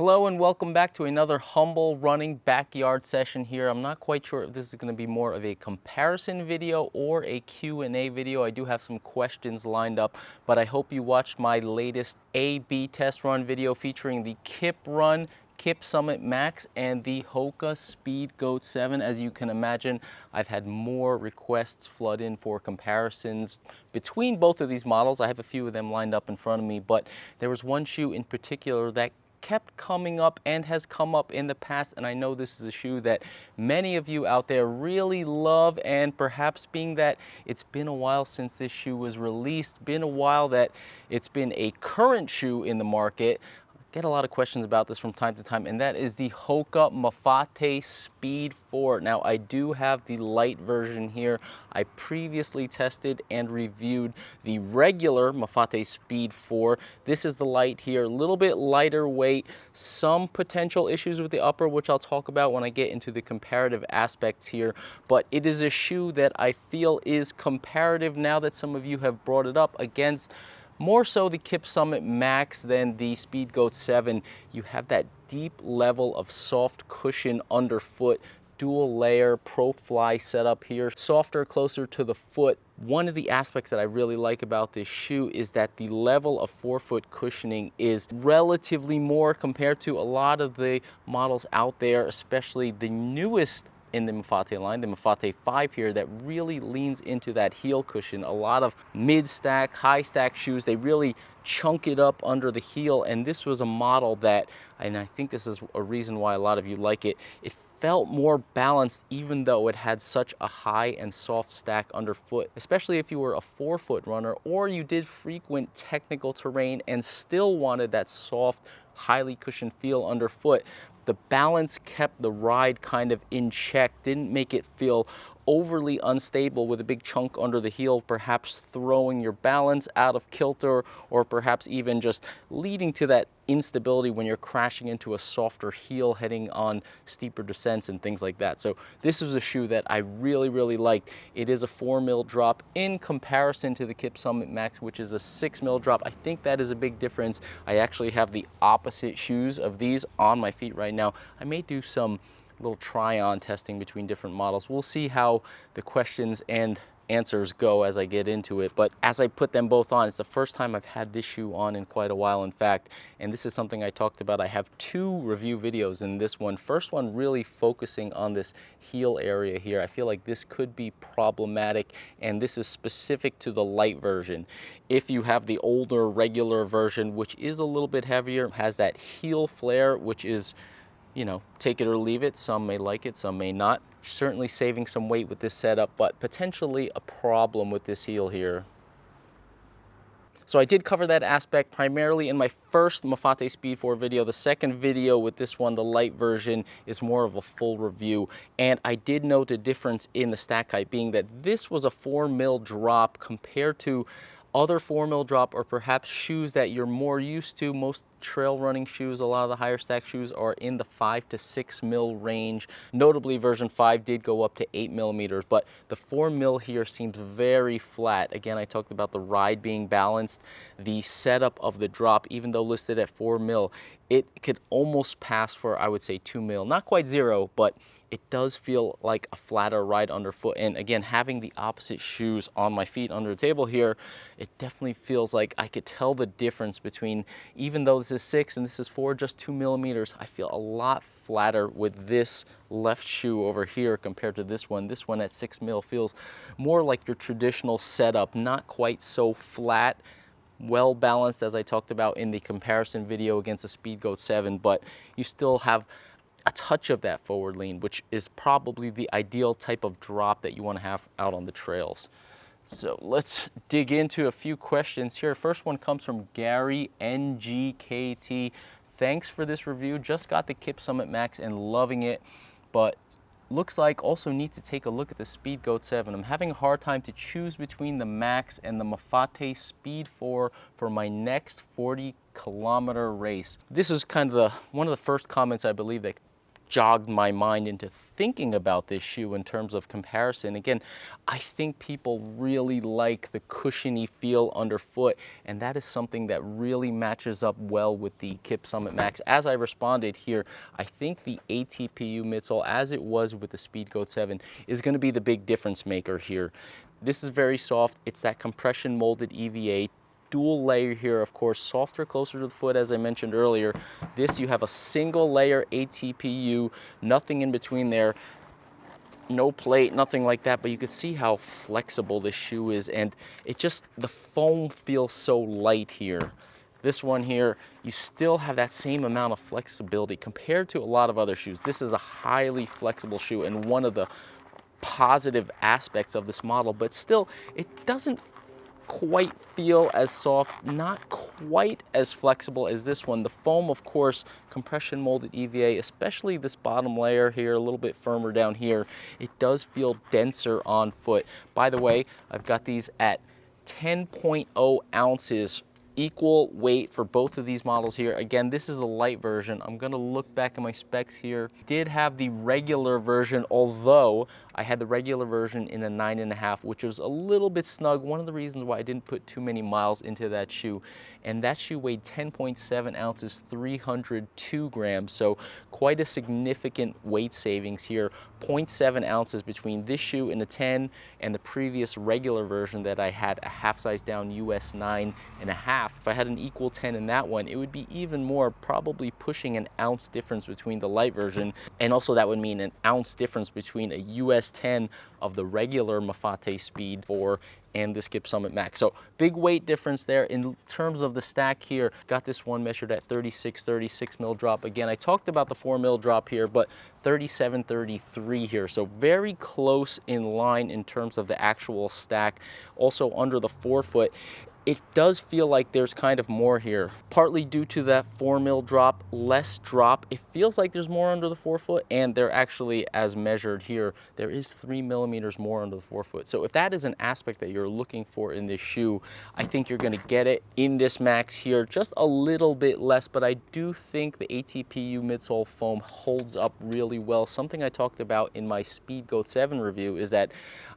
Hello and welcome back to another humble running backyard session here. I'm not quite sure if this is going to be more of a comparison video or a Q&A video. I do have some questions lined up, but I hope you watched my latest A/B test run video featuring the Kiprun Kipsummit Max and the Hoka Speedgoat 7. As you can imagine, I've had more requests flood in for comparisons between both of these models. I have a few of them lined up in front of me, but there was one shoe in particular that kept coming up and has come up in the past, and I know this is a shoe that many of you out there really love, and perhaps being that it's been a while since this shoe was released, been a while that it's been a current shoe in the market. Get a lot of questions about this from time to time, and that is the Hoka Mafate Speed 4. Now, I do have the light version here. I previously tested and reviewed the regular Mafate Speed 4. This is the light here, a little bit lighter weight, some potential issues with the upper, which I'll talk about when I get into the comparative aspects here, but it is a shoe that I feel is comparative now that some of you have brought it up against more so the Kipsummit Max than the Speedgoat 7. You have that deep level of soft cushion underfoot, dual layer pro fly setup here, softer, closer to the foot. One of the aspects that I really like about this shoe is that the level of forefoot cushioning is relatively more compared to a lot of the models out there, especially the newest in the Mafate line, the Mafate 5 here, that really leans into that heel cushion. A lot of mid-stack, high-stack shoes, they really chunk it up under the heel, and this was a model that, and I think this is a reason why a lot of you like it, it felt more balanced even though it had such a high and soft stack underfoot, especially if you were a forefoot runner or you did frequent technical terrain and still wanted that soft, highly cushioned feel underfoot. The balance kept the ride kind of in check, didn't make it feel overly unstable with a big chunk under the heel, perhaps throwing your balance out of kilter, or perhaps even just leading to that instability when you're crashing into a softer heel heading on steeper descents and things like that. So this is a shoe that I really liked. It is a 4mm drop in comparison to the Kipsummit Max, which is a 6mm drop. I think that is a big difference. I actually have the opposite shoes of these on my feet right now. I may do some little try-on testing between different models. We'll see how the questions and answers go as I get into it, but as I put them both on, it's the first time I've had this shoe on in quite a while, in fact, and this is something I talked about. I have two review videos in this one. First one really focusing on this heel area here. I feel like this could be problematic, and this is specific to the light version. If you have the older regular version, which is a little bit heavier, has that heel flare, which is, you know, take it or leave it. Some may like it, some may not. Certainly saving some weight with this setup, but potentially a problem with this heel here. So I did cover that aspect primarily in my first Mafate Speed 4 video. The second video with this one, the light version, is more of a full review. And I did note a difference in the stack height, being that this was a 4mm drop compared to other 4mm drop, or perhaps shoes that you're more used to. Most trail running shoes, a lot of the higher stack shoes, are in the 5 to 6mm range. Notably, version 5 did go up to 8mm, but the 4mm here seems very flat. Again, I talked about the ride being balanced. The setup of the drop, even though listed at 4mm, it could almost pass for, I would say, 2mm. Not quite 0, but it does feel like a flatter ride underfoot. And again, having the opposite shoes on my feet under the table here, it definitely feels like I could tell the difference between, even though this is 6 and this is 4, just 2mm, I feel a lot flatter with this left shoe over here compared to this one. This one at 6mm feels more like your traditional setup, not quite so flat, well balanced as I talked about in the comparison video against the Speedgoat 7, but you still have a touch of that forward lean, which is probably the ideal type of drop that you want to have out on the trails. So let's dig into a few questions here. First one comes from Gary NGKT. Thanks for this review. Just got the Kipsummit Max and loving it, but looks like also need to take a look at the Speedgoat 7. I'm having a hard time to choose between the Max and the Mafate Speed 4 for my next 40-kilometer race. This is kind of one of the first comments I believe that jogged my mind into thinking about this shoe in terms of comparison. Again, I think people really like the cushiony feel underfoot, and that is something that really matches up well with the Kipsummit Max. As I responded here, I think the ATPU midsole, as it was with the Speedgoat 7, is going to be the big difference maker here. This is very soft. It's that compression molded EVA. Dual layer here, of course, softer, closer to the foot, as I mentioned earlier. This, you have a single layer ATPU, nothing in between there, no plate, nothing like that, but you can see how flexible this shoe is, and it just, the foam feels so light here. This one here, you still have that same amount of flexibility compared to a lot of other shoes. This is a highly flexible shoe and one of the positive aspects of this model, but still, it doesn't quite feel as soft, not quite as flexible as this one. The foam, of course, compression molded EVA, especially this bottom layer here, a little bit firmer down here, it does feel denser on foot. By the way, I've got these at 10.0 ounces, equal weight for both of these models here. Again, this is the light version. I'm gonna look back at my specs here. Did have the regular version, although I had the regular version in a 9.5, which was a little bit snug. One of the reasons why I didn't put too many miles into that shoe. And that shoe weighed 10.7 ounces, 302 grams. So quite a significant weight savings here. 0.7 ounces between this shoe in the 10 and the previous regular version that I had a half size down US 9.5. If I had an equal 10 in that one, it would be even more, probably pushing an ounce difference between the light version. And also that would mean an ounce difference between a US 10 of the regular Mafate Speed 4 and this Kipsummit Max. So big weight difference there. In terms of the stack here, got this one measured at 36 mil drop. Again, I talked about the 4 mil drop here, but 37-33 here. So very close in line in terms of the actual stack. Also under the forefoot. It does feel like there's kind of more here, partly due to that 4 mil drop, less drop. It feels like there's more under the forefoot, and they're actually, as measured here, there is 3 millimeters more under the forefoot. So if that is an aspect that you're looking for in this shoe, I think you're gonna get it in this Max here, just a little bit less, but I do think the ATPU midsole foam holds up really well. Something I talked about in my Speedgoat 7 review is that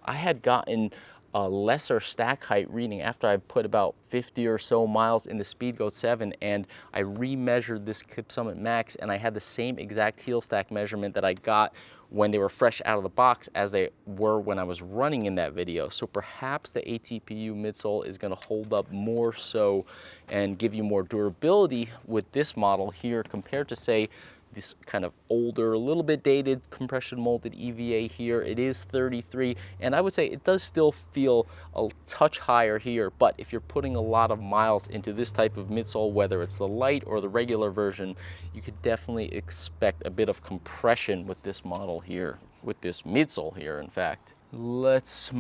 I had gotten a lesser stack height reading after I put about 50 or so miles in the Speedgoat 7, and I remeasured this Kipsummit Max, and I had the same exact heel stack measurement that I got when they were fresh out of the box as they were when I was running in that video. So perhaps the ATPU midsole is gonna hold up more so and give you more durability with this model here compared to, say, this kind of older, a little bit dated compression molded EVA here. It is 33, and I would say it does still feel a touch higher here, but if you're putting a lot of miles into this type of midsole, whether it's the light or the regular version, you could definitely expect a bit of compression with this model here, with this midsole here, in fact. Let's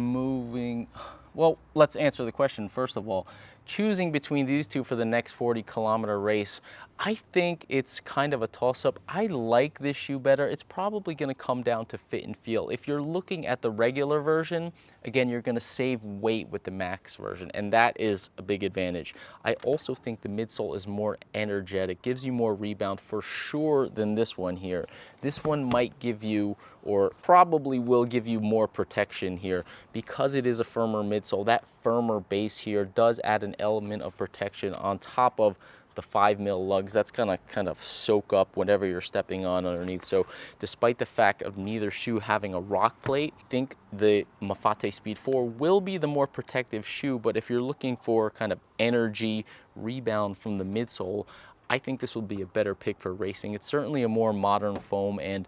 answer the question first of all. Choosing between these two for the next 40-kilometer race, I think it's kind of a toss-up. I like this shoe better. It's probably going to come down to fit and feel. If you're looking at the regular version, again, you're going to save weight with the Max version, and that is a big advantage. I also think the midsole is more energetic, gives you more rebound for sure than this one here. This one might give you, or probably will give you, more protection here because it is a firmer midsole. That firmer base here does add an element of protection on top of the 5 mil lugs. That's gonna kind of soak up whatever you're stepping on underneath. So despite the fact of neither shoe having a rock plate, I think the Mafate Speed 4 will be the more protective shoe, but if you're looking for kind of energy rebound from the midsole, I think this will be a better pick for racing. It's certainly a more modern foam and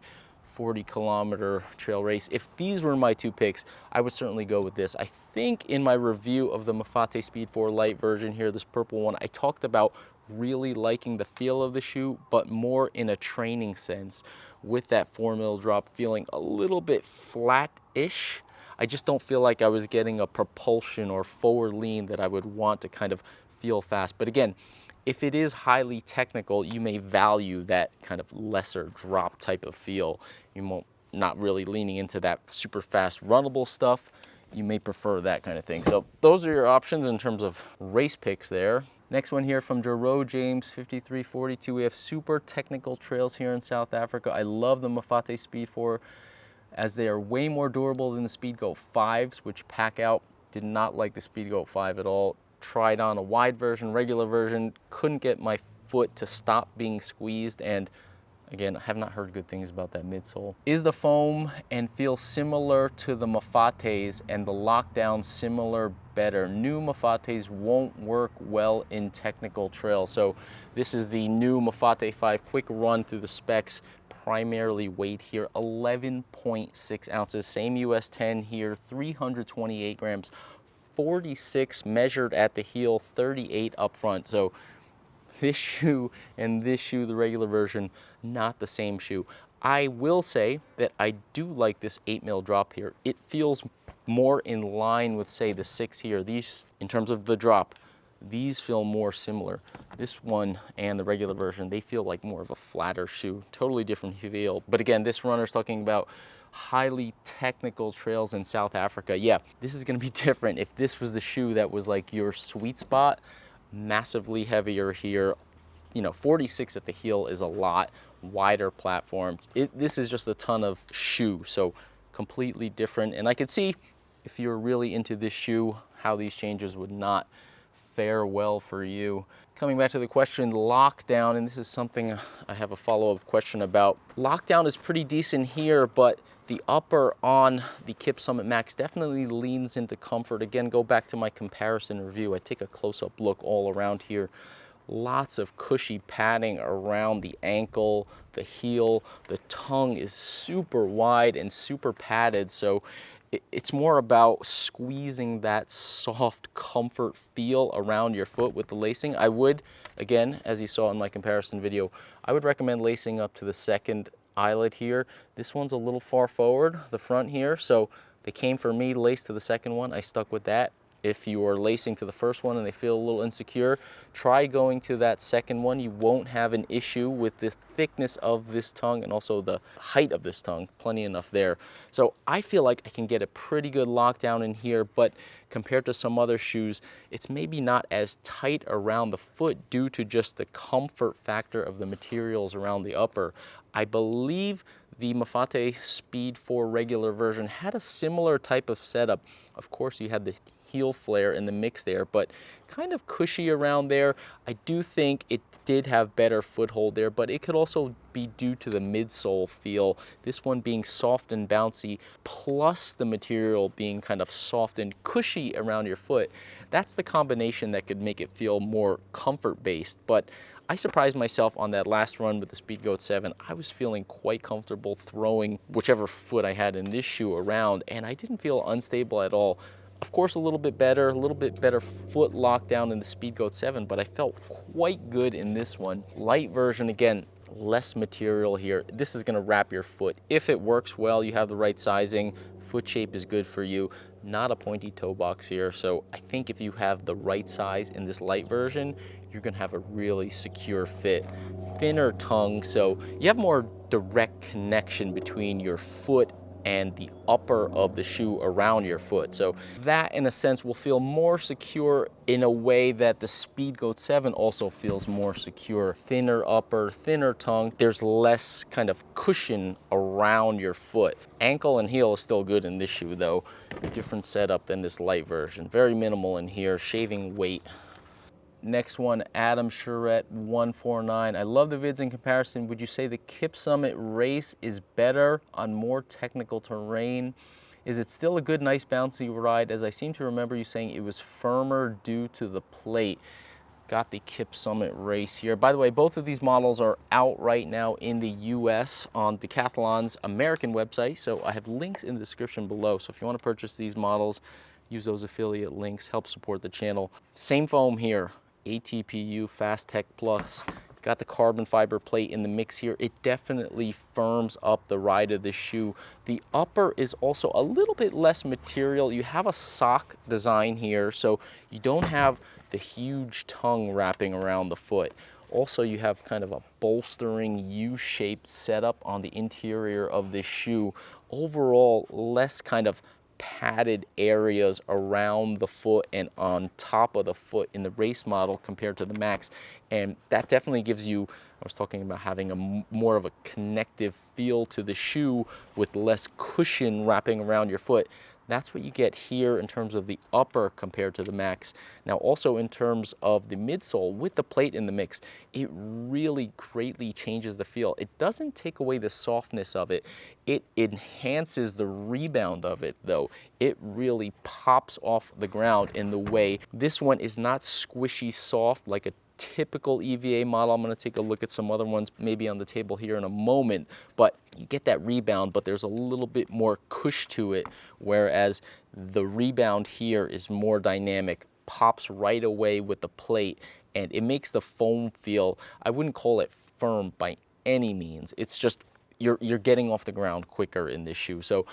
40-kilometer trail race. If these were my two picks, I would certainly go with this. I think in my review of the Mafate Speed 4 light version here, this purple one, I talked about really liking the feel of the shoe, but more in a training sense, with that 4 mil drop feeling a little bit flat-ish. I just don't feel like I was getting a propulsion or forward lean that I would want to kind of feel fast. But again, if it is highly technical, you may value that kind of lesser drop type of feel. You won't, not really leaning into that super fast runnable stuff. You may prefer that kind of thing. So those are your options in terms of race picks there. Next one here from Jero James 5342. We have super technical trails here in South Africa. I love the Mafate Speed 4 as they are way more durable than the Speedgoat 5s, which pack out. Did not like the Speedgoat 5 at all. Tried on a wide version, regular version, couldn't get my foot to stop being squeezed, and again, I have not heard good things about that midsole. Is the foam and feel similar to the Mafates and the lockdown similar, better? New Mafates won't work well in technical trails. So this is the new Mafate 5. Quick run through the specs. Primarily weight here, 11.6 ounces. Same US 10 here, 328 grams, 46 measured at the heel, 38 up front. So this shoe and this shoe, the regular version, not the same shoe. I will say that I do like this 8mm drop here. It feels more in line with, say, the 6 here. These, in terms of the drop, these feel more similar. This one and the regular version, they feel like more of a flatter shoe. Totally different feel. But again, this runner's talking about highly technical trails in South Africa. Yeah, this is gonna be different. If this was the shoe that was like your sweet spot, massively heavier here, you know, 46 at the heel is a lot, wider platform. This is just a ton of shoe, so completely different. And I could see if you're really into this shoe, how these changes would not fare well for you. Coming back to the question, lockdown, and this is something I have a follow-up question about. Lockdown is pretty decent here, but the upper on the Kipsummit Max definitely leans into comfort. Again, go back to my comparison review. I take a close-up look all around here. Lots of cushy padding around the ankle, the heel. The tongue is super wide and super padded, so it's more about squeezing that soft comfort feel around your foot with the lacing. I would, again, as you saw in my comparison video, I would recommend lacing up to the second eyelet here. This one's a little far forward, the front here, so they came for me laced to the second one. I stuck with that. If you are lacing to the first one and they feel a little insecure, try going to that second one. You won't have an issue with the thickness of this tongue and also the height of this tongue. Plenty enough there. So I feel like I can get a pretty good lockdown in here, but compared to some other shoes, it's maybe not as tight around the foot due to just the comfort factor of the materials around the upper. I believe the Mafate Speed 4 regular version had a similar type of setup. Of course, you had the heel flare in the mix there, but kind of cushy around there. I do think it did have better foothold there, but it could also be due to the midsole feel. This one being soft and bouncy, plus the material being kind of soft and cushy around your foot. That's the combination that could make it feel more comfort-based. But I surprised myself on that last run with the Speedgoat 7. I was feeling quite comfortable throwing whichever foot I had in this shoe around, and I didn't feel unstable at all. Of course, a little bit better foot lockdown in the Speedgoat 7, but I felt quite good in this one. Light version, again, less material here. This is gonna wrap your foot. If it works well, you have the right sizing, foot shape is good for you. Not a pointy toe box here, so I think if you have the right size in this light version, you're gonna have a really secure fit. Thinner tongue, so you have more direct connection between your foot and the upper of the shoe around your foot. So that, in a sense, will feel more secure in a way that the Speedgoat 7 also feels more secure. Thinner upper, thinner tongue. There's less kind of cushion around your foot. Ankle and heel is still good in this shoe though. Different setup than this light version. Very minimal in here, shaving weight. Next one, Adam Charette 149. I love the vids in comparison. Would you say the Kipsummit Race is better on more technical terrain? Is it still a good, nice, bouncy ride? As I seem to remember you saying it was firmer due to the plate. Got the Kipsummit Race here. By the way, both of these models are out right now in the US on Decathlon's American website. So I have links in the description below. So if you want to purchase these models, use those affiliate links, help support the channel. Same foam here. ATPU Fast Tech Plus. Got the carbon fiber plate in the mix here. It definitely firms up the ride of the shoe. The upper is also a little bit less material. You have a sock design here, so you don't have the huge tongue wrapping around the foot. Also, you have kind of a bolstering U-shaped setup on the interior of this shoe. Overall, less kind of padded areas around the foot and on top of the foot in the race model compared to the Max. And that definitely gives you, I was talking about having a more of a connective feel to the shoe with less cushion wrapping around your foot. That's what you get here in terms of the upper compared to the Max. Now also in terms of the midsole with the plate in the mix, it really greatly changes the feel. It doesn't take away the softness of it. It enhances the rebound of it though. It really pops off the ground in the way. This one is not squishy soft like a typical EVA model. I'm going to take a look at some other ones maybe on the table here in a moment, but you get that rebound, but there's a little bit more cush to it, whereas the rebound here is more dynamic, pops right away with the plate, and it makes the foam feel, I wouldn't call it firm by any means. It's just you're getting off the ground quicker in this shoe. So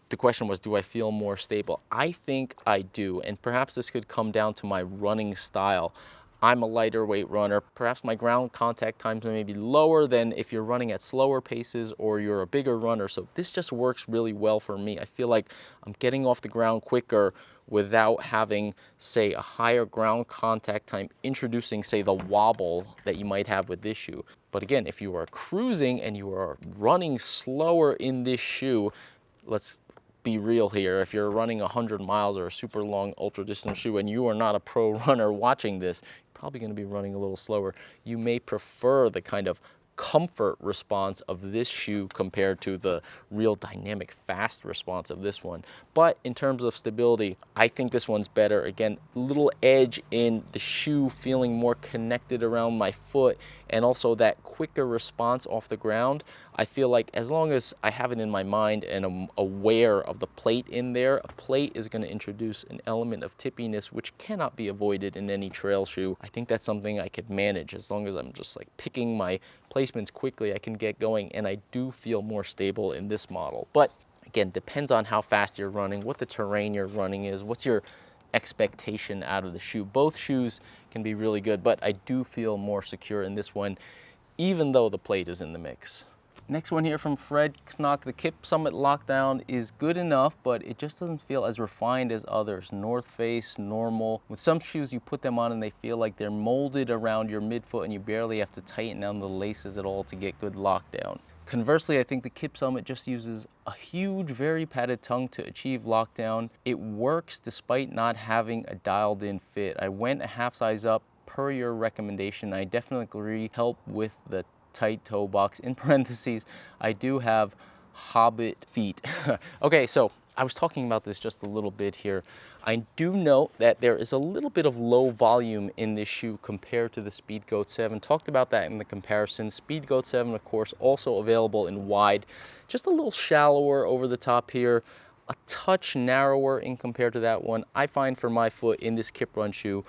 the question was, do I feel more stable? I think I do, and perhaps this could come down to my running style. I'm a lighter weight runner. Perhaps my ground contact times may be lower than if you're running at slower paces or you're a bigger runner. So this just works really well for me. I feel like I'm getting off the ground quicker without having, say, a higher ground contact time, introducing, say, the wobble that you might have with this shoe. But again, if you are cruising and you are running slower in this shoe, let's be real here. If you're running 100 miles or a super long ultra distance shoe and you are not a pro runner watching this, probably going to be running a little slower. You may prefer the kind of comfort response of this shoe compared to the real dynamic fast response of this one. But in terms of stability, I think this one's better. Again, little edge in the shoe feeling more connected around my foot, and also that quicker response off the ground. I feel like as long as I have it in my mind and I'm aware of the plate in there, a plate is going to introduce an element of tippiness which cannot be avoided in any trail shoe. I think that's something I could manage as long as I'm just like picking my placements quickly. I can get going, and I do feel more stable in this model. But again, depends on how fast you're running, what the terrain you're running is, what's your expectation out of the shoe. Both shoes can be really good, but I do feel more secure in this one, even though the plate is in the mix. Next one here from Fred Knock. The Kipsummit Lockdown is good enough, but it just doesn't feel as refined as others. North Face, normal. With some shoes, you put them on and they feel like they're molded around your midfoot and you barely have to tighten down the laces at all to get good lockdown. Conversely, I think the Kipsummit just uses a huge, very padded tongue to achieve lockdown. It works despite not having a dialed in fit. I went a half size up per your recommendation. I definitely agree, help with the tight toe box. In parentheses, I do have hobbit feet. Okay, so I was talking about this just a little bit here. I do note that there is a little bit of low volume in this shoe compared to the Speedgoat 7. Talked about that in the comparison. Speedgoat 7, of course, also available in wide. Just a little shallower over the top here. A touch narrower in compared to that one. I find for my foot in this Kiprun shoe,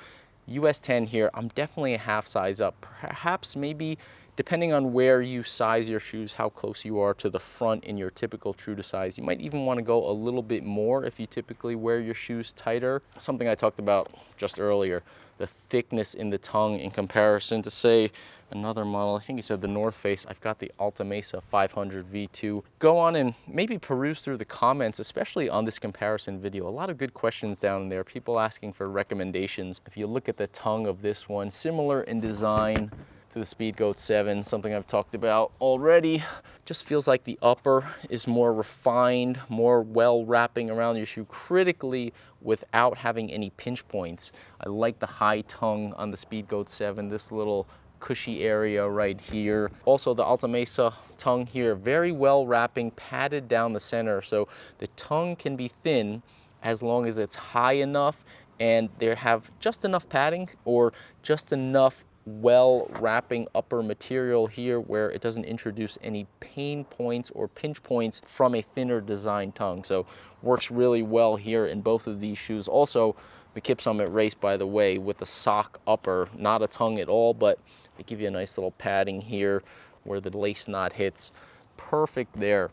US 10 here, I'm definitely a half size up. Perhaps maybe depending on where you size your shoes, how close you are to the front in your typical true to size. You might even want to go a little bit more if you typically wear your shoes tighter. Something I talked about just earlier, the thickness in the tongue in comparison to, say, another model. I think you said the North Face. I've got the Alta Mesa 500 V2. Go on and maybe peruse through the comments, especially on this comparison video. A lot of good questions down there, people asking for recommendations. If you look at the tongue of this one, similar in design to the Speedgoat 7, something I've talked about already. Just feels like the upper is more refined, more well wrapping around your shoe critically without having any pinch points. I like the high tongue on the Speedgoat 7, this little cushy area right here. Also the Alta Mesa tongue here, very well wrapping, padded down the center. So the tongue can be thin as long as it's high enough and they have just enough padding or just enough well wrapping upper material here where it doesn't introduce any pain points or pinch points from a thinner design tongue. So works really well here in both of these shoes. Also the Kipsummit Race, by the way, with the sock upper, not a tongue at all, but they give you a nice little padding here where the lace knot hits. Perfect there.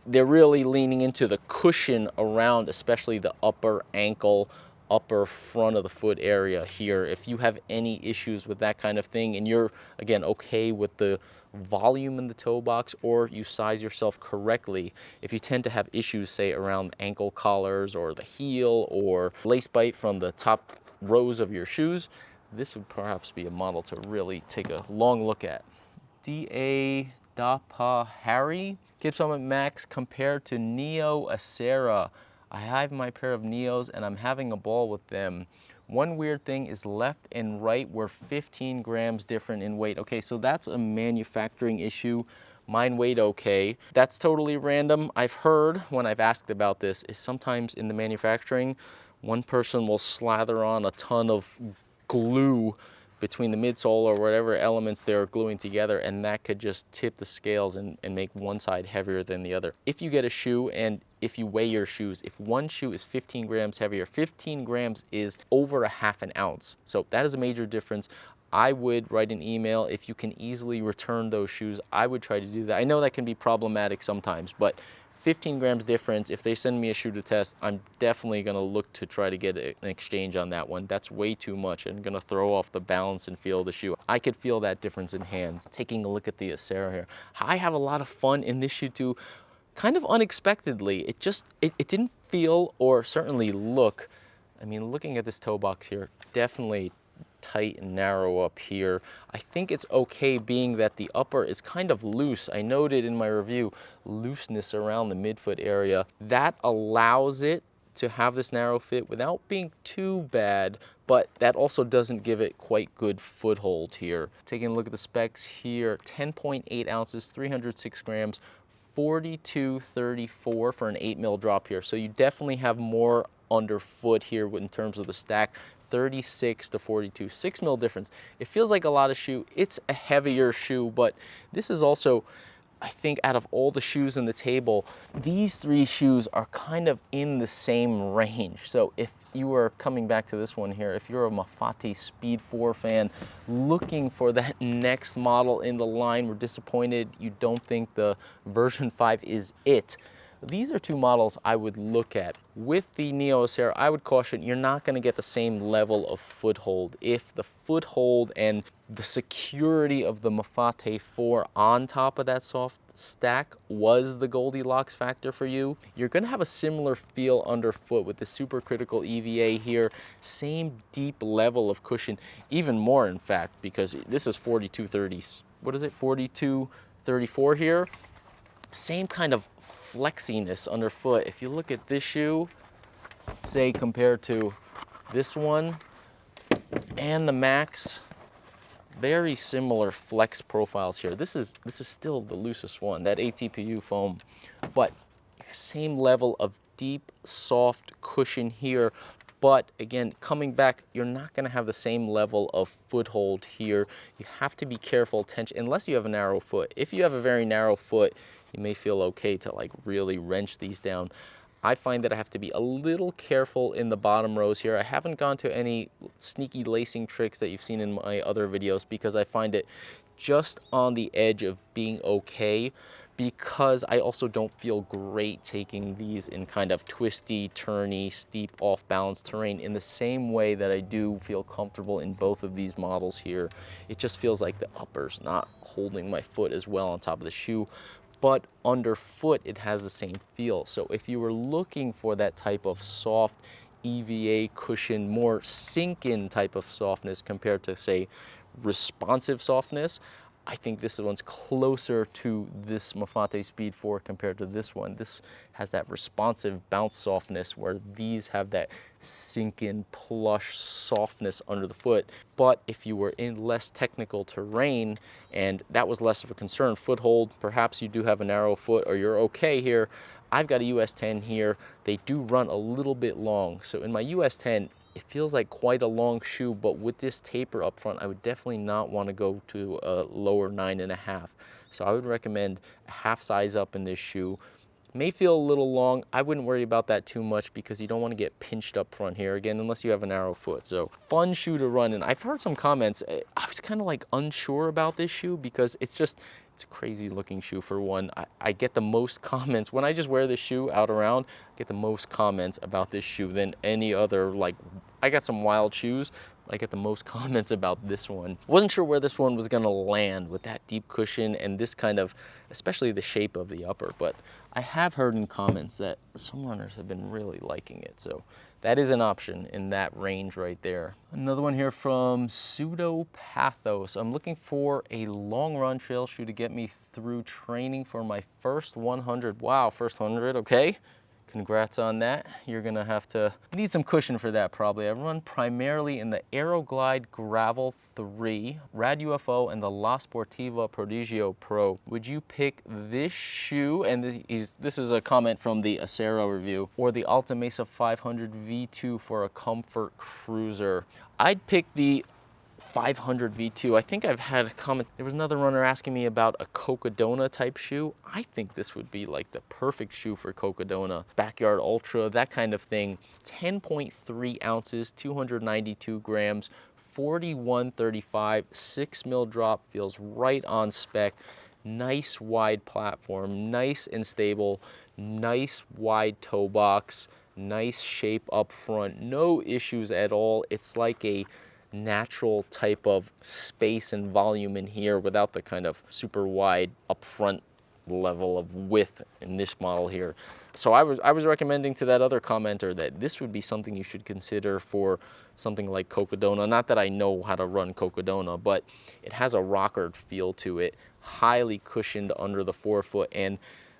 They're really leaning into the cushion around, especially the upper ankle, upper front of the foot area here. If you have any issues with that kind of thing and you're, again, okay with the volume in the toe box or you size yourself correctly, if you tend to have issues, say, around ankle collars or the heel or lace bite from the top rows of your shoes, this would perhaps be a model to really take a long look at. D.A. Dapa Harry, Kipsummit Max compared to Neo Acera. I have my pair of Neos and I'm having a ball with them. One weird thing is left and right were 15 grams different in weight. Okay, so that's a manufacturing issue. Mine weighed okay. That's totally random. I've heard when I've asked about this is sometimes in the manufacturing, one person will slather on a ton of glue between the midsole or whatever elements they're gluing together, and that could just tip the scales and make one side heavier than the other. If you get a shoe and if you weigh your shoes, if one shoe is 15 grams heavier, 15 grams is over a half an ounce. So that is a major difference. I would write an email. If you can easily return those shoes, I would try to do that. I know that can be problematic sometimes, but 15 grams difference, if they send me a shoe to test, I'm definitely gonna look to try to get an exchange on that one. That's way too much and gonna throw off the balance and feel of the shoe. I could feel that difference in hand. Taking a look at the Acera here. I have a lot of fun in this shoe too, kind of unexpectedly. It didn't feel or certainly look, I mean, looking at this toe box here, definitely tight and narrow up here. I think it's okay being that the upper is kind of loose. I noted in my review looseness around the midfoot area. That allows it to have this narrow fit without being too bad, but that also doesn't give it quite good foothold here. Taking a look at the specs here, 10.8 ounces, 306 grams, 42.34 for an 8 mil drop here. So you definitely have more underfoot here in terms of the stack. 36 to 42, 6 mil difference. It feels like a lot of shoe. It's a heavier shoe, but this is also, I think out of all the shoes in the table, these three shoes are kind of in the same range. So if you are coming back to this one here, if you're a Mafate Speed 4 fan looking for that next model in the line, we're disappointed you don't think the version 5 is it. These are two models I would look at. With the Neo Acera, I would caution you're not going to get the same level of foothold. If the foothold and the security of the Mafate 4 on top of that soft stack was the Goldilocks factor for you, you're going to have a similar feel underfoot with the supercritical EVA here. Same deep level of cushion, even more in fact, because this is 42.30, what is it, 42.34 here. Same kind of flexiness underfoot. If you look at this shoe, say compared to this one and the Max, very similar flex profiles here. This is still the loosest one, that ATPU foam, but same level of deep, soft cushion here. But again, coming back, you're not going to have the same level of foothold here. You have to be careful, tension, unless you have a narrow foot. If you have a very narrow foot, you may feel okay to like really wrench these down. I find that I have to be a little careful in the bottom rows here. I haven't gone to any sneaky lacing tricks that you've seen in my other videos because I find it just on the edge of being okay, because I also don't feel great taking these in kind of twisty, turny, steep, off-balance terrain in the same way that I do feel comfortable in both of these models here. It just feels like the upper's not holding my foot as well on top of the shoe, but underfoot it has the same feel. So if you were looking for that type of soft EVA cushion, more sink-in type of softness compared to, say, responsive softness, I think this one's closer to this Mafate Speed 4 compared to this one. This has that responsive bounce softness where these have that sink-in plush softness under the foot. But if you were in less technical terrain and that was less of a concern, foothold, perhaps you do have a narrow foot or you're okay here. I've got a US 10 here. They do run a little bit long. So in my US 10, it feels like quite a long shoe, but with this taper up front, I would definitely not want to go to a lower 9.5. So I would recommend a half size up in this shoe. May feel a little long. I wouldn't worry about that too much because you don't want to get pinched up front here, again, unless you have a narrow foot. So fun shoe to run in. I've heard some comments. I was kind of like unsure about this shoe because it's a crazy looking shoe for one. I get the most comments when I just wear this shoe out around. I get the most comments about this shoe than any other. Like, I got some wild shoes, I get the most comments about this one. Wasn't sure where this one was gonna land with that deep cushion and this kind of, especially the shape of the upper, but I have heard in comments that some runners have been really liking it. So that is an option in that range right there. Another one here from Pseudopathos. I'm looking for a long run trail shoe to get me through training for my first 100. Wow, first 100, okay. Congrats on that. You're gonna have to need some cushion for that probably. I run primarily in the Aero Glide Gravel 3, Rad UFO, and the La Sportiva Prodigio Pro. Would you pick this shoe, and this is a comment from the Acera review, or the Alta Mesa 500 V2 for a comfort cruiser? I'd pick the 500 V2. I think I've had a comment. There was another runner asking me about a Cocodona type shoe. I think this would be like the perfect shoe for Cocodona. Backyard Ultra, that kind of thing. 10.3 ounces, 292 grams, 4135, 6 mil drop, feels right on spec. Nice wide platform, nice and stable, nice wide toe box, nice shape up front, no issues at all. It's like a natural type of space and volume in here without the kind of super wide upfront level of width in this model here. So I was recommending to that other commenter that this would be something you should consider for something like Cocodona. Not that I know how to run Cocodona, but it has a rocker feel to it, highly cushioned under the forefoot, and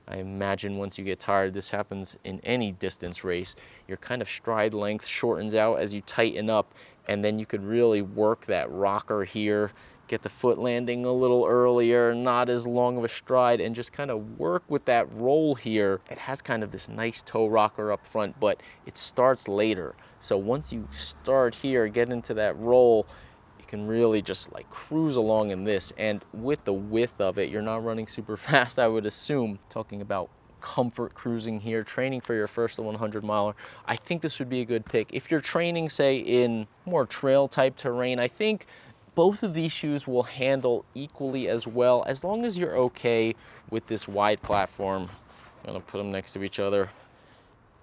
I imagine once you get tired, this happens in any distance race, your kind of stride length shortens out as you tighten up, and then you could really work that rocker here, get the foot landing a little earlier, not as long of a stride, and just kind of work with that roll here. It has kind of this nice toe rocker up front, but it starts later. So once you start here, get into that roll, you can really just like cruise along in this. And with the width of it, you're not running super fast, I would assume. Talking about comfort cruising here, training for your first 100 miler, I think this would be a good pick. If you're training, say, in more trail type terrain, I think both of these shoes will handle equally as well, as long as you're okay with this wide platform. I'm gonna put them next to each other.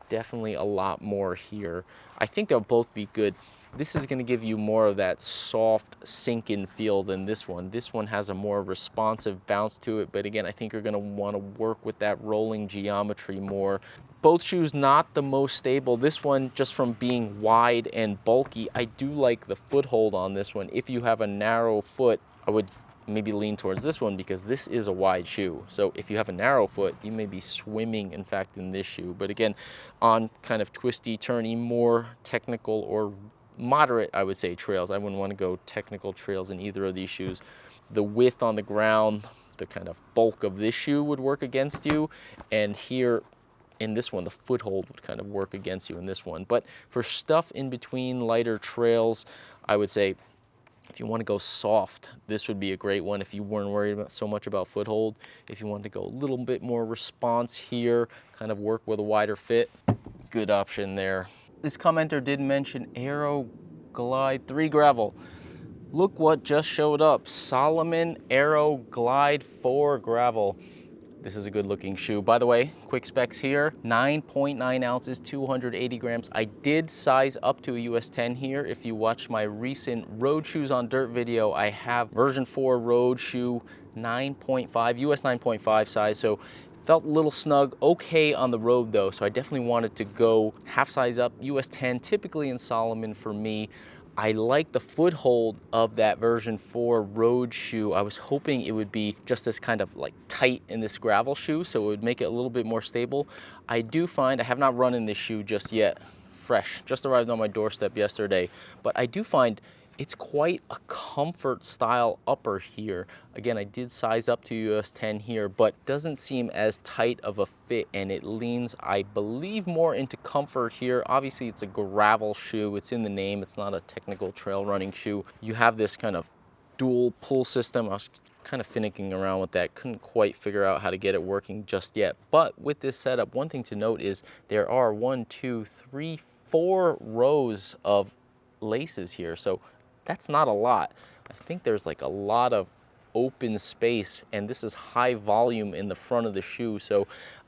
Definitely a lot more here. I think they'll both be good. This is gonna give you more of that soft sink-in feel than this one. This one has a more responsive bounce to it, but again, I think you're gonna wanna work with that rolling geometry more. Both shoes not the most stable. This one, just from being wide and bulky, I do like the foothold on this one. If you have a narrow foot, I would maybe lean towards this one because this is a wide shoe. So if you have a narrow foot, you may be swimming, in fact, in this shoe. But again, on kind of twisty, turny, more technical or moderate, I would say, trails. I wouldn't want to go technical trails in either of these shoes. The width on the ground, the kind of bulk of this shoe would work against you. And here in this one, the foothold would kind of work against you in this one. But for stuff in between lighter trails, I would say if you want to go soft, this would be a great one if you weren't worried about so much about foothold. If you want to go a little bit more response here, kind of work with a wider fit, good option there. This commenter did mention Aero Glide 3 Gravel. Look what just showed up. Salomon Aero Glide 4 Gravel. This is a good looking shoe. By the way, quick specs here, 9.9 ounces, 280 grams. I did size up to a US 10 here. If you watch my recent road shoes on dirt video, I have version 4 road shoe, 9.5, US 9.5 size. So felt a little snug, okay on the road though. So I definitely wanted to go half size up, US 10, typically in Salomon for me. I like the foothold of that version 4 road shoe. I was hoping it would be just this kind of like tight in this gravel shoe, so it would make it a little bit more stable. I do find, I have not run in this shoe just yet, fresh, just arrived on my doorstep yesterday, but I do find it's quite a comfort style upper here. Again, I did size up to US 10 here, but doesn't seem as tight of a fit, and it leans, I believe, more into comfort here. Obviously, it's a gravel shoe. It's in the name. It's not a technical trail running shoe. You have this kind of dual pull system. I was kind of finicking around with that. Couldn't quite figure out how to get it working just yet. But with this setup, one thing to note is there are 1, 2, 3, 4 rows of laces here. So that's not a lot. I think there's like a lot of open space, and this is high volume in the front of the shoe. So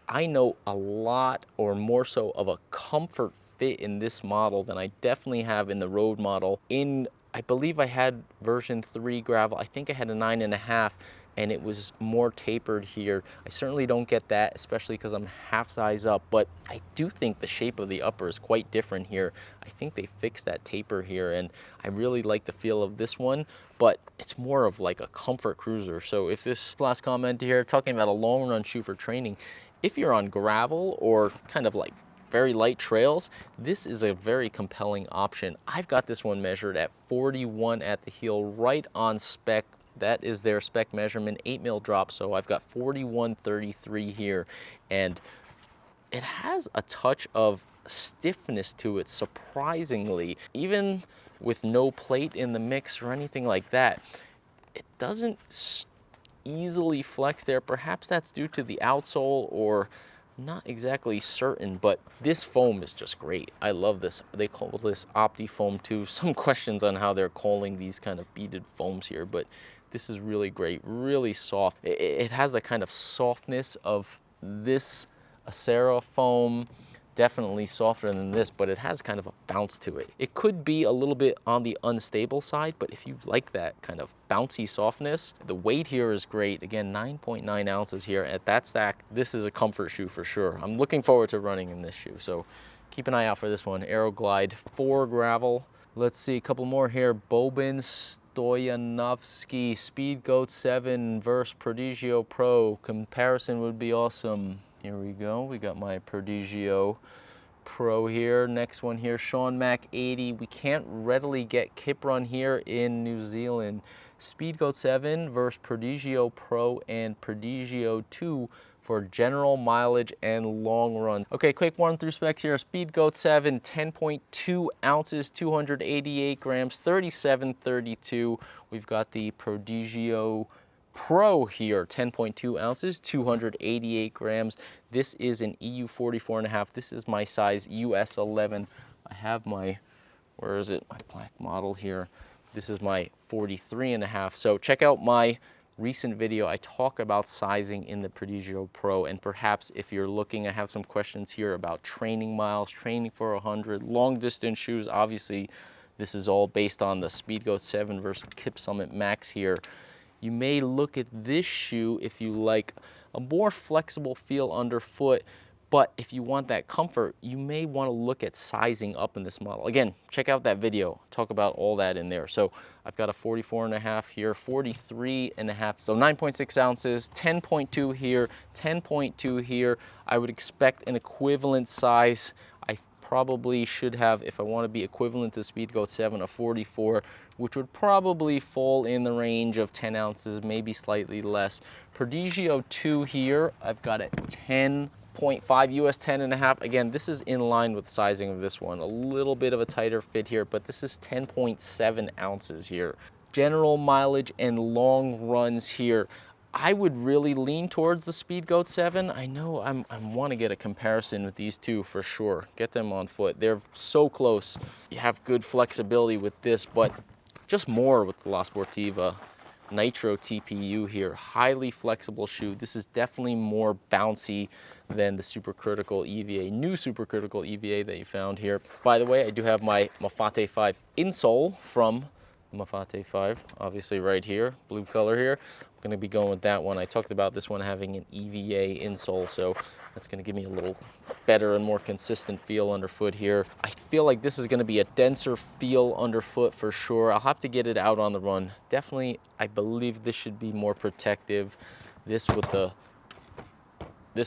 I know a lot, or more so, of a comfort fit in this model than I definitely have in the road model. In I believe I had version 3 gravel. I think I had a 9.5, and it was more tapered here. I certainly don't get that, especially because I'm half size up, but I do think the shape of the upper is quite different here. I think they fixed that taper here, and I really like the feel of this one, but it's more of like a comfort cruiser. So if this last comment here, talking about a long run shoe for training, if you're on gravel or kind of like very light trails, this is a very compelling option. I've got this one measured at 41 at the heel, right on spec. That is their spec measurement, 8 mil drop. So I've got 41.33 here, and it has a touch of stiffness to it, surprisingly. Even with no plate in the mix or anything like that, it doesn't easily flex there. Perhaps that's due to the outsole, or not exactly certain, but this foam is just great. I love this. They call this Opti foam too. Some questions on how they're calling these kind of beaded foams here, but this is really great, really soft. It has the kind of softness of this Acera foam, definitely softer than this, but it has kind of a bounce to it. It could be a little bit on the unstable side, but if you like that kind of bouncy softness, the weight here is great. Again, 9.9 ounces here at that stack. This is a comfort shoe for sure. I'm looking forward to running in this shoe, so keep an eye out for this one. Aero Glide 4 gravel. Let's see, a couple more here. Bobin Stoyanovsky Speedgoat 7 versus Prodigio Pro. Comparison would be awesome. Here we go. We got my Prodigio Pro here. Next one here, Sean Mac 80. We can't readily get Kiprun here in New Zealand. Speedgoat 7 versus Prodigio Pro and Prodigio 2 for general mileage and long run. Okay, quick one through specs here. Speedgoat 7, 10.2 ounces, 288 grams, 37.32. We've got the Prodigio Pro here, 10.2 ounces, 288 grams. This is an EU 44.5. This is my size US 11. I have my, where is it? My black model here. This is my 43.5. So check out my recent video. I talk about sizing in the Prodigio Pro, and perhaps if you're looking, I have some questions here about training miles, training for 100, long distance shoes. Obviously, this is all based on the Speedgoat 7 versus Kipsummit Max here. You may look at this shoe if you like a more flexible feel underfoot, but if you want that comfort, you may want to look at sizing up in this model. Again, check out that video, talk about all that in there. So I've got a 44.5 here, 43.5, so 9.6 ounces, 10.2 here, 10.2 here. I would expect an equivalent size. I probably should have, if I want to be equivalent to Speedgoat 7, a 44, which would probably fall in the range of 10 ounces, maybe slightly less. Prodigio 2 here, I've got it 10.5, US 10.5. Again, this is in line with the sizing of this one. A little bit of a tighter fit here, but this is 10.7 ounces here. General mileage and long runs here, I would really lean towards the Speedgoat 7. I know I want to get a comparison with these two for sure. Get them on foot. They're so close. You have good flexibility with this, but just more with the La Sportiva Nitro TPU here. Highly flexible shoe. This is definitely more bouncy than the Supercritical EVA, new Supercritical EVA that you found here. By the way, I do have my Mafate 5 insole from Mafate 5, obviously right here, blue color here. I'm gonna be going with that one. I talked about this one having an EVA insole, so that's gonna give me a little better and more consistent feel underfoot here. I feel like this is gonna be a denser feel underfoot for sure. I'll have to get it out on the run. Definitely, I believe this should be more protective. This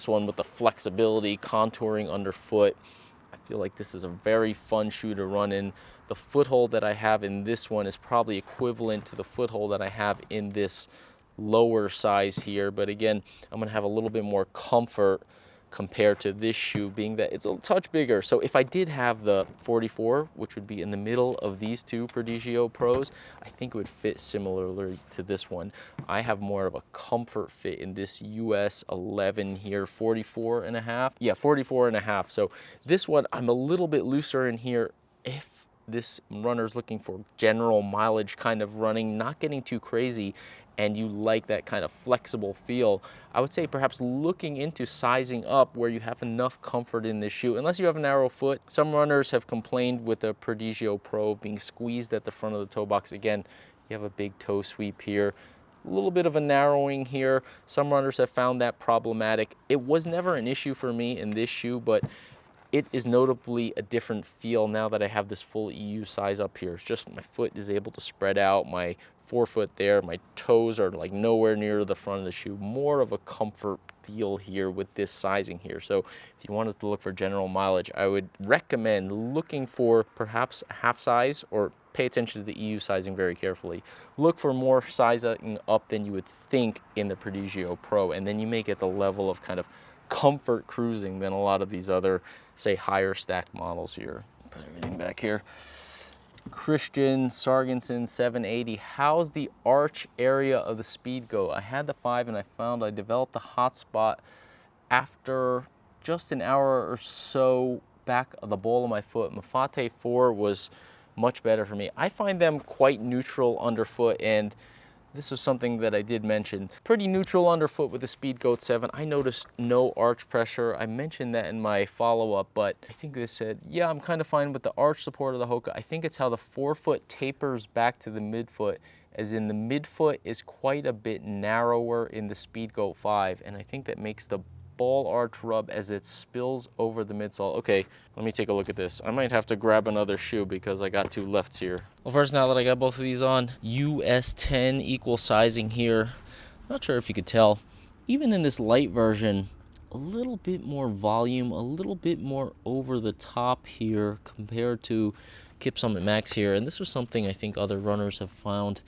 one with the flexibility, contouring underfoot. I feel like this is a very fun shoe to run in. The foothold that I have in this one is probably equivalent to the foothold that I have in this lower size here. But again, I'm gonna have a little bit more comfort compared to this shoe, being that it's a touch bigger. So if I did have the 44, which would be in the middle of these two Prodigio Pros, I think it would fit similarly to this one. I have more of a comfort fit in this US 11 here, 44.5. Yeah, 44.5. So this one, I'm a little bit looser in here if this runner's looking for general mileage kind of running, not getting too crazy. and you like that kind of flexible feel, I would say perhaps looking into sizing up where you have enough comfort in this shoe. Unless you have a narrow foot, some runners have complained with the Prodigio Pro of being squeezed at the front of the toe box. Again, you have a big toe sweep here, a little bit of a narrowing here. Some runners have found that problematic. It was never an issue for me in this shoe, but it is notably a different feel now that I have this full EU size up here. It's just my foot is able to spread out, my forefoot there, my toes are like nowhere near the front of the shoe. More of a comfort feel here with this sizing here. So if you wanted to look for general mileage, I would recommend looking for perhaps a half size, or pay attention to the EU sizing very carefully. Look for more sizing up than you would think in the Prodigio Pro, and then you may get the level of kind of comfort cruising than a lot of these other, say, higher stack models here. Put everything back here. Christian Sargensen 780. How's the arch area of the Speedgoat? I had the 5 and I found I developed the hot spot after just an hour or so back of the ball of my foot. Mafate 4 was much better for me. I find them quite neutral underfoot, and this was something that I did mention. Pretty neutral underfoot with the Speedgoat 7. I noticed no arch pressure. I mentioned that in my follow-up, but I think they said, yeah, I'm kind of fine with the arch support of the Hoka. I think it's how the forefoot tapers back to the midfoot, as in the midfoot is quite a bit narrower in the Speedgoat 5, and I think that makes the ball arch rub as it spills over the midsole. Okay, let me take a look at this. I might have to grab another shoe because I got 2 lefts here. Well, first, now that I got both of these on, US 10 equal sizing here. Not sure if you could tell, even in this light version, a little bit more volume, a little bit more over the top here compared to Kipsummit Max here. And this was something I think other runners have found.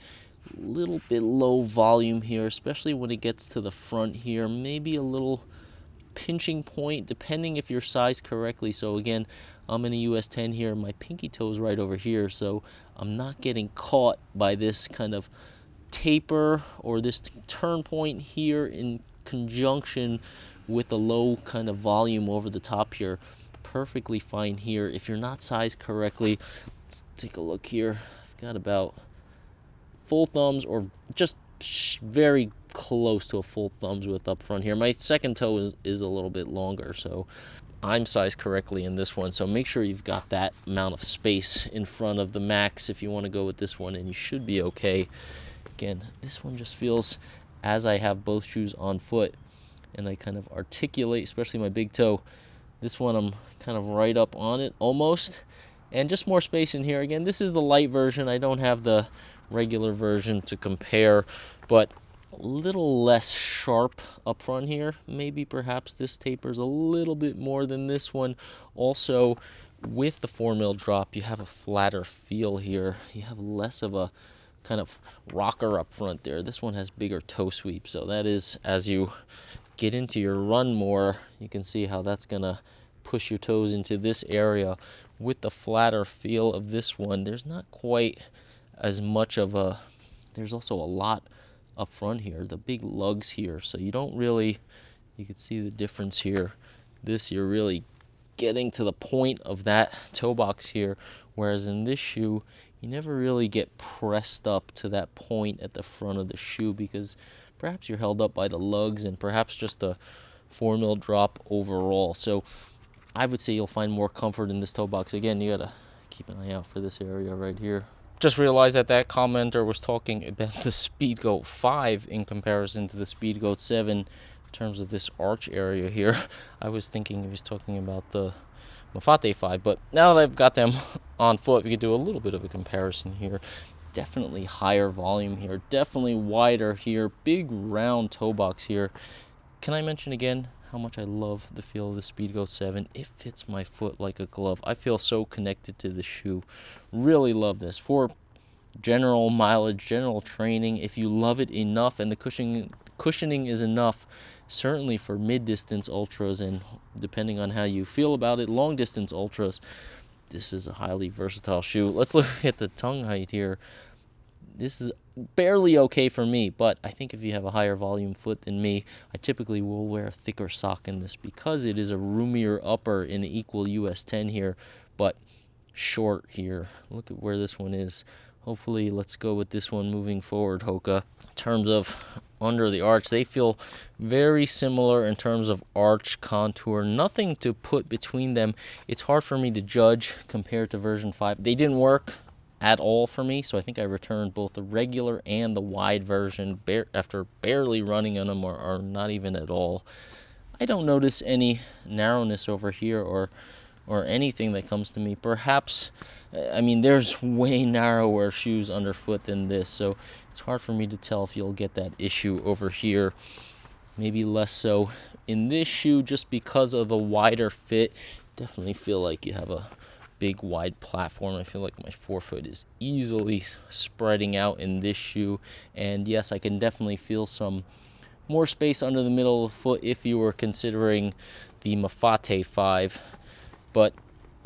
A little bit low volume here, especially when it gets to the front here. Maybe a little pinching point depending if you're sized correctly. So again, I'm in a US 10 here, my pinky toe is right over here, so I'm not getting caught by this kind of taper or this turn point here in conjunction with the low kind of volume over the top here. Perfectly fine here. If you're not sized correctly, let's take a look here. I've got about full thumbs or just very close to a full thumbs width up front here. My second toe is a little bit longer, so I'm sized correctly in this one. So make sure you've got that amount of space in front of the Max if you want to go with this one, and you should be okay. Again, this one just feels, as I have both shoes on foot and I kind of articulate, especially my big toe, this one I'm kind of right up on it almost, and just more space in here. Again, this is the light version. I don't have the regular version to compare, but a little less sharp up front here. Maybe perhaps this tapers a little bit more than this one. Also, with the 4mm drop, you have a flatter feel here. You have less of a kind of rocker up front there. This one has bigger toe sweep, so that is, as you get into your run more, you can see how that's gonna push your toes into this area. With the flatter feel of this one, there's not quite as much of a, there's also a lot up front here, the big lugs here, so you don't really, you can see the difference here. This, you're really getting to the point of that toe box here, whereas in this shoe, you never really get pressed up to that point at the front of the shoe because perhaps you're held up by the lugs and perhaps just a 4mm drop overall. So I would say you'll find more comfort in this toe box. Again, you gotta keep an eye out for this area right here. Just realized that that commenter was talking about the Speedgoat 5 in comparison to the Speedgoat 7 in terms of this arch area here. I was thinking he was talking about the Mafate 5, but now that I've got them on foot, we could do a little bit of a comparison here. Definitely higher volume here, definitely wider here, big round toe box here. Can I mention again how much I love the feel of the Speedgoat 7? It fits my foot like a glove. I feel so connected to the shoe. Really love this. For general mileage, general training, if you love it enough and the cushioning is enough, certainly for mid-distance ultras and depending on how you feel about it, long-distance ultras, this is a highly versatile shoe. Let's look at the tongue height here. This is barely okay for me, but I think if you have a higher volume foot than me, I typically will wear a thicker sock in this because it is a roomier upper in equal US 10 here, but short here. Look at where this one is. hopefully let's go with this one moving forward, Hoka. In terms of under the arch, they feel very similar in terms of arch contour. Nothing to put between them. It's hard for me to judge compared to version 5. They didn't work at all for me, so I think I returned both the regular and the wide version after barely running on them, or not even at all. I don't notice any narrowness over here or anything that comes to me. Perhaps, I mean, there's way narrower shoes underfoot than this, so it's hard for me to tell if you'll get that issue over here. Maybe less so in this shoe just because of the wider fit. Definitely feel like you have a big wide platform. I feel like my forefoot is easily spreading out in this shoe, and yes, I can definitely feel some more space under the middle of the foot if you were considering the Mafate 5, but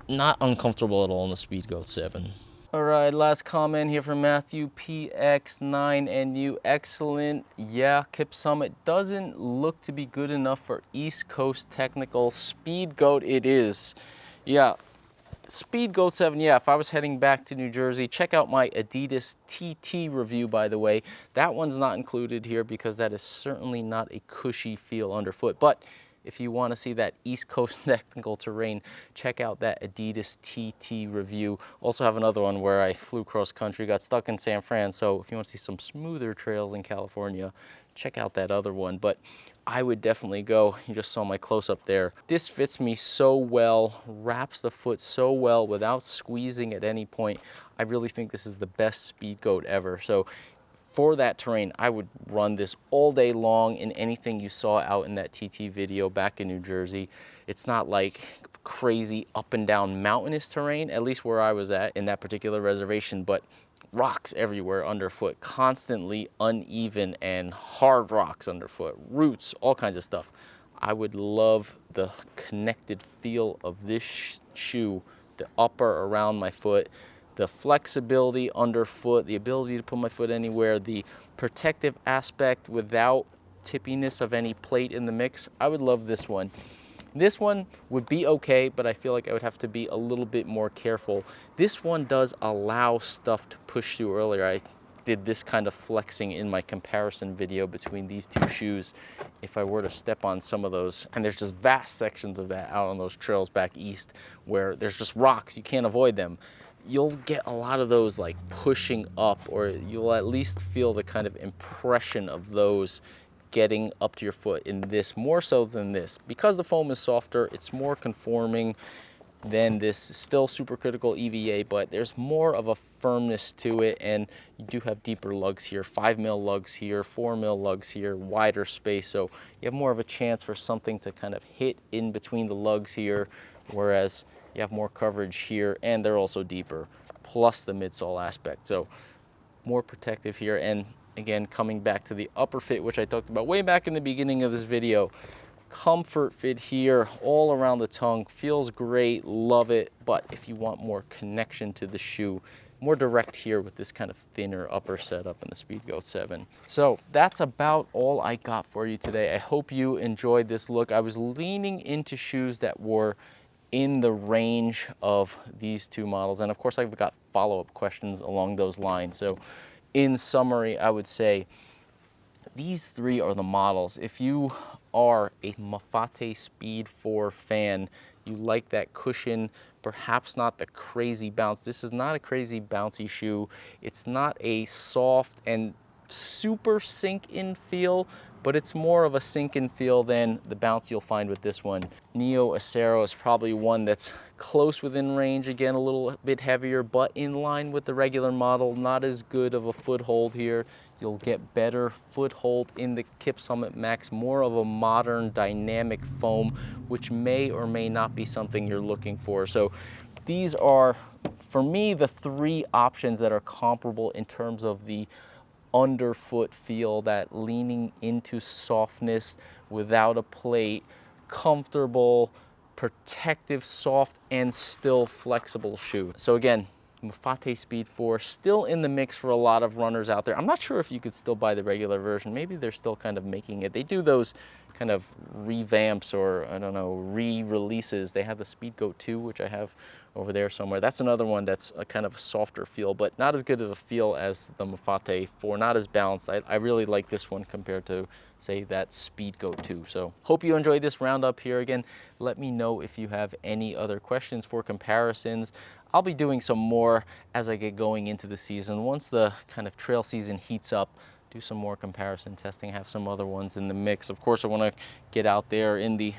not uncomfortable at all in the Speedgoat 7. All right, last comment here from Matthew PX9NU. Excellent. Yeah, Kipsummit doesn't look to be good enough for East Coast technical. Speedgoat it is. Yeah, Speedgoat 7, yeah, if I was heading back to New Jersey, check out my Adidas TT review, by the way. That one's not included here because that is certainly not a cushy feel underfoot. But if you want to see that East Coast technical terrain, check out that Adidas TT review. Also have another one where I flew cross country, got stuck in San Fran. So if you want to see some smoother trails in California, check out that other one. But I would definitely go. You just saw my close-up there. This fits me so well, wraps the foot so well without squeezing at any point. I really think this is the best Speedgoat ever. So for that terrain, I would run this all day long in anything you saw out in that TT video back in New Jersey. It's not like crazy up and down mountainous terrain, at least where I was at in that particular reservation, but rocks everywhere underfoot, constantly uneven and hard rocks underfoot, roots, all kinds of stuff. I would love the connected feel of this shoe, the upper around my foot, the flexibility underfoot, the ability to put my foot anywhere, the protective aspect without tippiness of any plate in the mix. I would love this one. This one would be okay, but I feel like I would have to be a little bit more careful. This one does allow stuff to push through. Earlier, I did this kind of flexing in my comparison video between these two shoes. If I were to step on some of those, and there's just vast sections of that out on those trails back east where there's just rocks, you can't avoid them. You'll get a lot of those like pushing up, or you'll at least feel the kind of impression of those getting up to your foot in this, more so than this. Because the foam is softer, it's more conforming than this still supercritical EVA, but there's more of a firmness to it, and you do have deeper lugs here, 5mm lugs here, 4mm lugs here, wider space, so you have more of a chance for something to kind of hit in between the lugs here, whereas you have more coverage here, and they're also deeper, plus the midsole aspect, so more protective here. And again, coming back to the upper fit, which I talked about way back in the beginning of this video, comfort fit here all around the tongue, feels great, love it. But if you want more connection to the shoe, more direct here with this kind of thinner upper setup in the Speedgoat 7. So that's about all I got for you today. I hope you enjoyed this look. I was leaning into shoes that were in the range of these two models, and of course I've got follow-up questions along those lines. So in summary, I would say these three are the models. If you are a Mafate Speed 4 fan, you like that cushion, perhaps not the crazy bounce. This is not a crazy bouncy shoe. It's not a soft and super sink-in feel, but it's more of a sink-in feel than the bounce you'll find with this one. Neo Acera is probably one that's close within range, again a little bit heavier, but in line with the regular model. Not as good of a foothold here. You'll get better foothold in the Kipsummit Max, more of a modern dynamic foam, which may or may not be something you're looking for. So these are, for me, the three options that are comparable in terms of the underfoot feel, that leaning into softness without a plate, comfortable, protective, soft, and still flexible shoe. So again, Mafate Speed 4, still in the mix for a lot of runners out there. I'm not sure if you could still buy the regular version. Maybe they're still kind of making it. They do those kind of revamps or, I don't know, re-releases. They have the Speedgoat 2, which I have over there somewhere. That's another one that's a kind of a softer feel, but not as good of a feel as the Mafate 4, not as balanced. I really like this one compared to, say, that Speedgoat 2. So hope you enjoyed this roundup here. Again, let me know if you have any other questions for comparisons. I'll be doing some more as I get going into the season. Once the kind of trail season heats up, do some more comparison testing, have some other ones in the mix. Of course, I want to get out there in the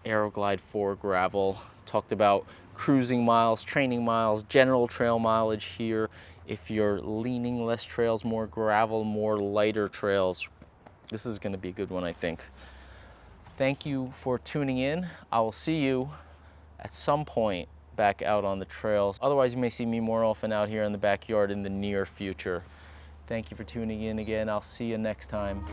Aero Glide 4 gravel. Talked about cruising miles, training miles, general trail mileage here. If you're leaning less trails, more gravel, more lighter trails, this is going to be a good one, I think. Thank you for tuning in. I will see you at some point back out on the trails. Otherwise, you may see me more often out here in the backyard in the near future. Thank you for tuning in again. I'll see you next time.